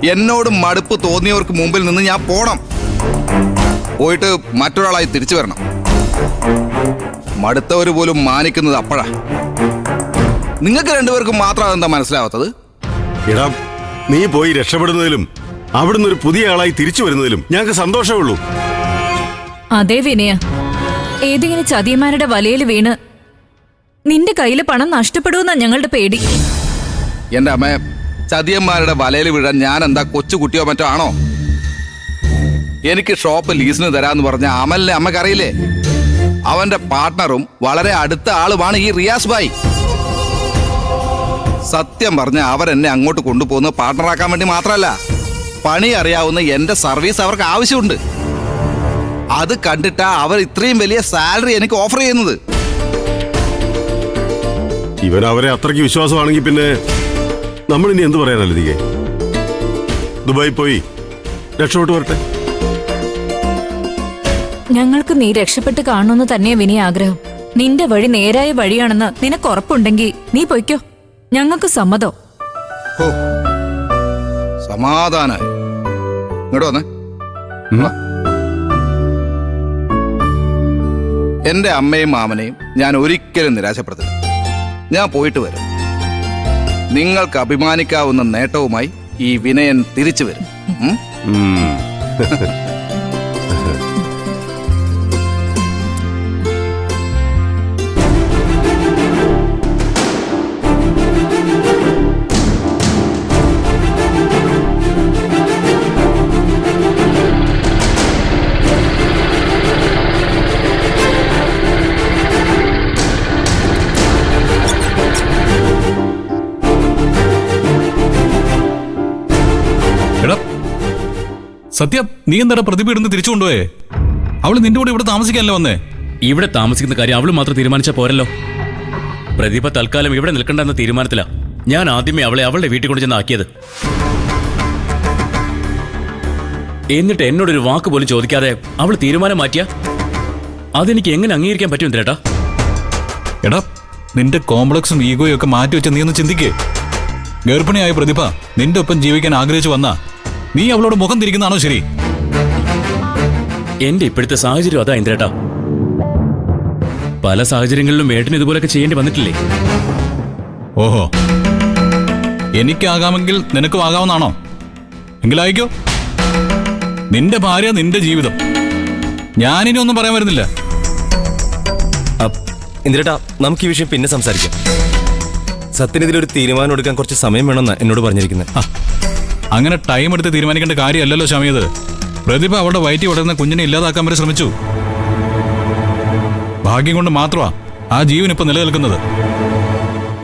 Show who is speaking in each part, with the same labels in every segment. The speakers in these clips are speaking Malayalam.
Speaker 1: എന്നോട് മടുപ്പ് തോന്നിയവർക്ക് മുമ്പിൽ നിന്ന് ഞാൻ പോണം. പോയിട്ട് മറ്റൊരാളായി തിരിച്ചു വരണം. മടുത്തവർ പോലും മാനിക്കുന്നത് അപ്പോഴാ. നിങ്ങൾക്ക് രണ്ടുപേർക്കും മാത്രം അതെന്താ മനസ്സിലാവാത്തത്?
Speaker 2: എടാ, നീ പോയി രക്ഷപ്പെടുന്നതിലും അവിടുന്ന് ഒരു പുതിയ ആളായി തിരിച്ചു വരുന്നതിലും ഞങ്ങൾക്ക് സന്തോഷമേ ഉള്ളൂ.
Speaker 3: അതെ വിനയ, ഏതെങ്കിലും ചതിയന്മാരുടെ വലയിൽ വീണ് നിന്റെ കയ്യില് പണം നഷ്ടപ്പെടുമെന്നാ ഞങ്ങളുടെ പേടി.
Speaker 1: എന്റെ അമ്മ, ചതിയന്മാരുടെ വലയിൽ വീഴാൻ ഞാൻ എന്താ കൊച്ചു കുട്ടിയോ മറ്റോ ആണോ? എനിക്ക് ഷോപ്പ് ലീസിന് തരാന്ന് പറഞ്ഞ അമലിനെ അമ്മക്കറിയില്ലേ? അവന്റെ പാർട്ട്ണറും വളരെ അടുത്ത ആളുമാണ് ഈ റിയാസ് ഭായ്. സത്യം പറഞ്ഞ അവരെന്നെ അങ്ങോട്ട് കൊണ്ടുപോകുന്ന പാർട്ട്ണറാക്കാൻ വേണ്ടി മാത്രമല്ല, പണി അറിയാവുന്ന എന്റെ സർവീസ് അവർക്ക് ആവശ്യമുണ്ട്. അത് കണ്ടിട്ടാ അവർ ഇത്രയും വലിയ സാലറി എനിക്ക് ഓഫർ ചെയ്യുന്നത്.
Speaker 2: ഇവൻ അവരെ അത്രയ്ക്ക് വിശ്വാസമാണെങ്കിൽ പിന്നെ നമ്മൾ ഇനി എന്ത് പറയാനല്ല ദികെ? ദുബായി പോയി രക്ഷപ്പെട്ടു വരട്ടെ.
Speaker 3: ഞങ്ങൾക്ക് നീ രക്ഷപ്പെട്ട് കാണുമെന്ന് തന്നെയാ വിനയ ആഗ്രഹം. നിന്റെ വഴി നേരായ വഴിയാണെന്ന് നിനക്ക് ഉറപ്പുണ്ടെങ്കിൽ നീ പൊയ്ക്കോ, ഞങ്ങൾക്ക് സമ്മതം.
Speaker 1: സമാധാനായി. ഇങ്ങോട്ട് വന്നേ. എന്റെ അമ്മയും മാമനെയും ഞാൻ ഒരിക്കലും നിരാശപ്പെടുത്തില്ല. ഞാൻ പോയിട്ട് വരും. നിങ്ങൾക്ക് അഭിമാനിക്കാവുന്ന നേട്ടവുമായി ഈ വിനയൻ തിരിച്ചു വരും.
Speaker 4: സത്യം, നീ എന്താ പ്രതിഭ ഇടുന്ന് തിരിച്ചു കൊണ്ടുപോയേ? അവള് നിന്റെ കൂടെ ഇവിടെ താമസിക്കാനല്ലേ വന്നേ?
Speaker 5: ഇവിടെ താമസിക്കുന്ന കാര്യം അവള് മാത്രം തീരുമാനിച്ചാൽ പോരല്ലോ. പ്രതിഭ തൽക്കാലം ഇവിടെ നിൽക്കണ്ടെന്ന തീരുമാനത്തിലാ ഞാൻ ആദ്യമേ അവളെ അവളുടെ വീട്ടിൽ കൊണ്ട് ചെന്ന് ആക്കിയത്. എന്നിട്ട് എന്നോടൊരു വാക്ക് പോലും ചോദിക്കാതെ അവൾ തീരുമാനം മാറ്റിയ അതെനിക്ക് എങ്ങനെ അംഗീകരിക്കാൻ പറ്റും ഇന്ദ്രേട്ടാ?
Speaker 4: എടാ, നിന്റെ കോംപ്ലക്സും ഈഗോയും ഒക്കെ മാറ്റി വെച്ച നീ ഒന്ന് ചിന്തിക്കേ. ഗർഭിണിയായ പ്രതിഭ നിന്റെ ഒപ്പം ജീവിക്കാൻ ആഗ്രഹിച്ചു വന്നാ നീ അവളോട് മുഖം തിരിക്കുന്നതാണോ ശരി?
Speaker 5: എന്റെ ഇപ്പോഴത്തെ സാഹചര്യം അതാ ഇന്ദ്രേട്ടാ. പല സാഹചര്യങ്ങളിലും ഏട്ടന് ഇതുപോലൊക്കെ ചെയ്യേണ്ടി വന്നിട്ടില്ലേ?
Speaker 4: ഓഹോ, എനിക്കാകാമെങ്കിൽ നിനക്കും ആകാവുന്നാണോ? എങ്കിലായിക്കോ. നിന്റെ ഭാര്യ, നിന്റെ ജീവിതം. ഞാനിനി ഒന്നും പറയാൻ വരുന്നില്ല.
Speaker 6: ഇന്ദ്രേട്ടാ, നമുക്ക് ഈ വിഷയം പിന്നെ സംസാരിക്കാം. സത്യന് ഇതിലൊരു തീരുമാനം എടുക്കാൻ കുറച്ച് സമയം വേണമെന്നാ എന്നോട് പറഞ്ഞിരിക്കുന്നത്.
Speaker 4: അങ്ങനെ ടൈം എടുത്ത് തീരുമാനിക്കേണ്ട കാര്യമല്ലല്ലോ ഷാമിയത്. പ്രതിഭ അവളുടെ വയറ്റി വളരുന്ന കുഞ്ഞിനെ ഇല്ലാതാക്കാൻ വരെ ശ്രമിച്ചു. ഭാഗ്യം കൊണ്ട് മാത്രമാ ആ ജീവൻ ഇപ്പൊ നിലനിൽക്കുന്നത്.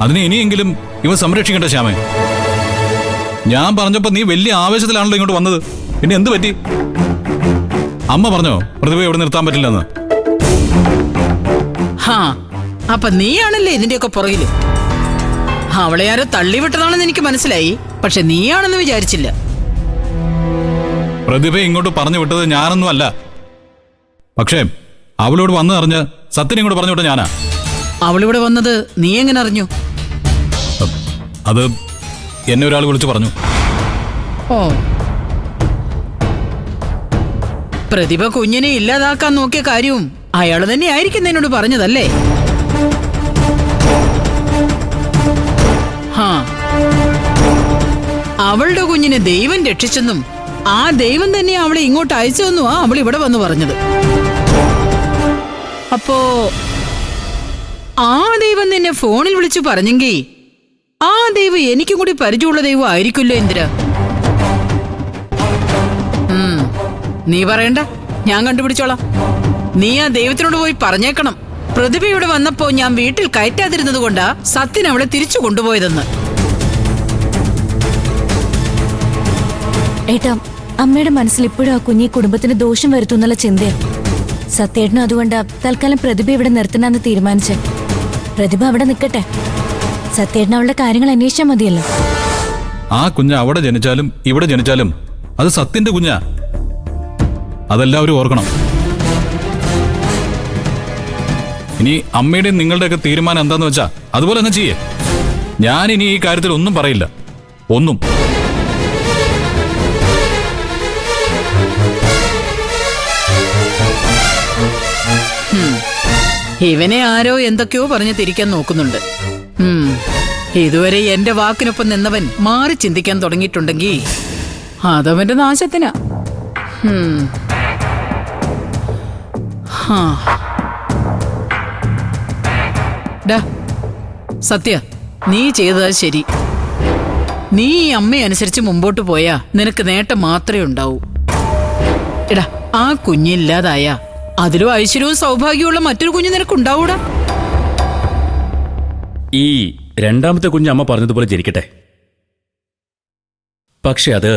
Speaker 4: അതിനെ ഇനിയെങ്കിലും ഇവ സംരക്ഷിക്കട്ടെ ശ്യാമേ. ഞാൻ പറഞ്ഞപ്പോ നീ വലിയ ആവേശത്തിലാണല്ലോ ഇങ്ങോട്ട് വന്നത്. പിന്നെ എന്ത് പറ്റി? അമ്മ പറഞ്ഞോ പ്രതിഭ ഇവിടെ നിർത്താൻ പറ്റില്ലെന്ന്?
Speaker 7: അപ്പൊ നീയാണല്ലേ ഇതിന്റെയൊക്കെ പുറകില്? അവളെ ആരോ തള്ളിവിട്ടതാണെന്ന് എനിക്ക് മനസ്സിലായി, പക്ഷെ നീയാണെന്ന് വിചാരിച്ചില്ല.
Speaker 4: പ്രതിഭ ഇങ്ങോട്ട് പറഞ്ഞു വിട്ടത് ഞാനൊന്നും അല്ല. പക്ഷേ അവളോട് വന്ന് അറിഞ്ഞ് സത്യനെ ഇങ്ങോട്ട് പറഞ്ഞു വിട്ട ഞാനാ.
Speaker 7: അവളിവിടെ വന്നത് നീ എങ്ങനെ അറിഞ്ഞു?
Speaker 4: അത് എന്നെ ഒരാൾ വിളിച്ചു പറഞ്ഞു.
Speaker 7: ഓ, പ്രതിഭ കുഞ്ഞിനെ ഇല്ലാതാക്കാൻ നോക്കിയ കാര്യവും അയാൾ തന്നെ ആയിരിക്കും എന്നോട് പറഞ്ഞതല്ലേ? അവളുടെ കുഞ്ഞിനെ ദൈവം രക്ഷിച്ചെന്നും ആ ദൈവം തന്നെ അവളെ ഇങ്ങോട്ട് അയച്ചെന്നുമാ അവൾ ഇവിടെ വന്ന് പറഞ്ഞത്. അപ്പോ ആ ദൈവം നിന്നെ ഫോണിൽ വിളിച്ചു പറഞ്ഞെങ്കിൽ ആ ദൈവം എനിക്കും കൂടി പരിചയമുള്ള ദൈവം ആയിരിക്കുമല്ലോ ഇന്ദ്ര. നീ പറയണ്ട, ഞാൻ കണ്ടുപിടിച്ചോളാം. നീ ആ ദൈവത്തിനോട് പോയി പറഞ്ഞേക്കണം, പ്രതിഭ ഇവിടെ വന്നപ്പോ ഞാൻ വീട്ടിൽ കയറ്റാതിരുന്നത് കൊണ്ടാ സത്യൻ അവളെ തിരിച്ചു കൊണ്ടുപോയതെന്ന്.
Speaker 3: ഏട്ടാ, അമ്മയുടെ മനസ്സിൽ ഇപ്പോഴും ആ കുഞ്ഞി കുടുംബത്തിന് ദോഷം വരുത്തുന്നുള്ള ചിന്തയാ. സത്യേട്ടനും അതുകൊണ്ടാ തൽക്കാലം പ്രതിഭ ഇവിടെ നിർത്തണമെന്ന് തീരുമാനിച്ചേ. പ്രതിഭ അവിടെ നിൽക്കട്ടെ. സത്യേട്ടൻ അവളുടെ കാര്യങ്ങൾ അന്വേഷിച്ചാൽ മതിയല്ലോ.
Speaker 4: ആ കുഞ്ഞ് അവിടെ ജനിച്ചാലും ഇവിടെ ജനിച്ചാലും അത് സത്യന്റെ കുഞ്ഞാ. അതെല്ലാവരും ഓർക്കണം. ഇനി അമ്മയുടെയും നിങ്ങളുടെയൊക്കെ തീരുമാനം എന്താന്ന് വെച്ചാ അതുപോലെ അങ്ങ് ചെയ്യേ. ഞാനിനി ഈ കാര്യത്തിൽ ഒന്നും പറയില്ല. ഒന്നും.
Speaker 7: ഇവനെ ആരോ എന്തൊക്കെയോ പറഞ്ഞ് തിരിക്കാൻ നോക്കുന്നുണ്ട്. ഇതുവരെ എന്റെ വാക്കിനൊപ്പം നിന്നവൻ മാറി ചിന്തിക്കാൻ തുടങ്ങിയിട്ടുണ്ടെങ്കിൽ അതവന്റെ നാശത്തിനാ. സത്യ, നീ ചെയ്തതാ ശരി. നീ ഈ അമ്മയനുസരിച്ച് മുമ്പോട്ട് പോയാ നിനക്ക് നേട്ടം മാത്രമേ ഉണ്ടാവൂ. എടാ, ആ കുഞ്ഞില്ലാതായ അതിലും ഐശ്വര്യവും സൗഭാഗ്യമുള്ള മറ്റൊരു കുഞ്ഞ് നിനക്കുണ്ടാവൂടാ.
Speaker 5: ഈ രണ്ടാമത്തെ കുഞ്ഞ് അമ്മ പറഞ്ഞതുപോലെ ജനിക്കട്ടെ. പക്ഷെ അത്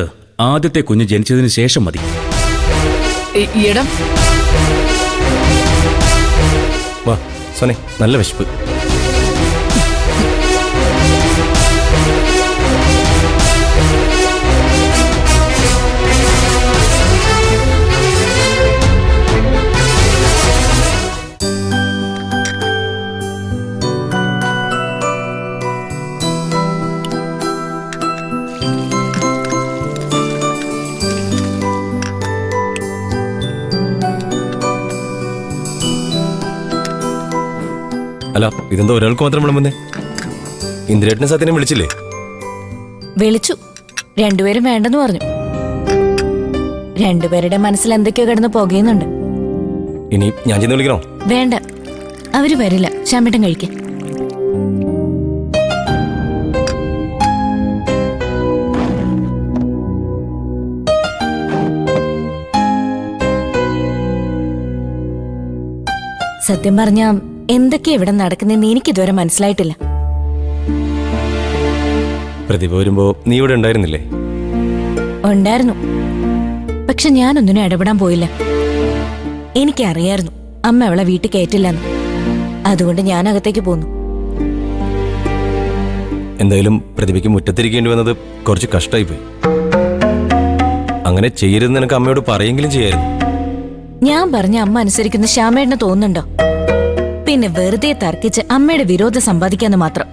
Speaker 5: ആദ്യത്തെ കുഞ്ഞ് ജനിച്ചതിന് ശേഷം മതി.
Speaker 7: എടാ,
Speaker 6: വാ സോനെ, നല്ല വിശപ്പ്. അല്ല, ഇതെന്താ ഒരാൾക്ക് മാത്രം വിളമ്പുന്നേ? ഇന്ദിരേട്ടനെ സത്യനെ വിളിച്ചില്ലേ?
Speaker 3: വിളിച്ചു. രണ്ടുപേരും വേണ്ടെന്ന് പറഞ്ഞു. രണ്ടുപേരുടെ മനസ്സിൽ എന്തൊക്കെയോ കിടന്ന് പുകയുന്നുണ്ട്.
Speaker 6: ഇനി ഞാൻ ചെന്ന് വിളിക്കണോ?
Speaker 3: വേണ്ട, അവര് വരില്ല. ശ്യാമേട്ടൻ കഴിക്കാൻ. സത്യം പറഞ്ഞ എന്തൊക്കെയാ ഇവിടെ നടക്കുന്നതെന്ന് എനിക്കിതുവരെ മനസ്സിലായിട്ടില്ല.
Speaker 6: പ്രതിഭ വരുമ്പോ നീ ഇവിടെ ഉണ്ടായിരുന്നില്ലേ?
Speaker 3: ഉണ്ടായിരുന്നു. പക്ഷെ ഞാനൊന്നിനും ഇടപെടാൻ പോയില്ല. എനിക്കറിയായിരുന്നു അമ്മ അവളെ വീട്ടിൽ കയറ്റില്ലെന്ന്. അതുകൊണ്ട് ഞാൻ അകത്തേക്ക് പോന്നു.
Speaker 6: എന്തായാലും പ്രതിഭയ്ക്ക് മുറ്റത്തിരിക്കേണ്ടി വന്നത് കുറച്ച് കഷ്ടമായിപ്പോയി. അങ്ങനെ ചെയ്യരുതെന്ന് നിനക്ക് അമ്മയോട് പറയെങ്കിലും ചെയ്യായിരുന്നു.
Speaker 3: ഞാൻ പറഞ്ഞ അമ്മ അനുസരിക്കുന്ന ശ്യാമേട്ടന് തോന്നുന്നുണ്ടോ? പിന്നെ വെറുതെ തർക്കിച്ച് അമ്മയുടെ വിരോധം സമ്പാദിക്കാന്ന് മാത്രം.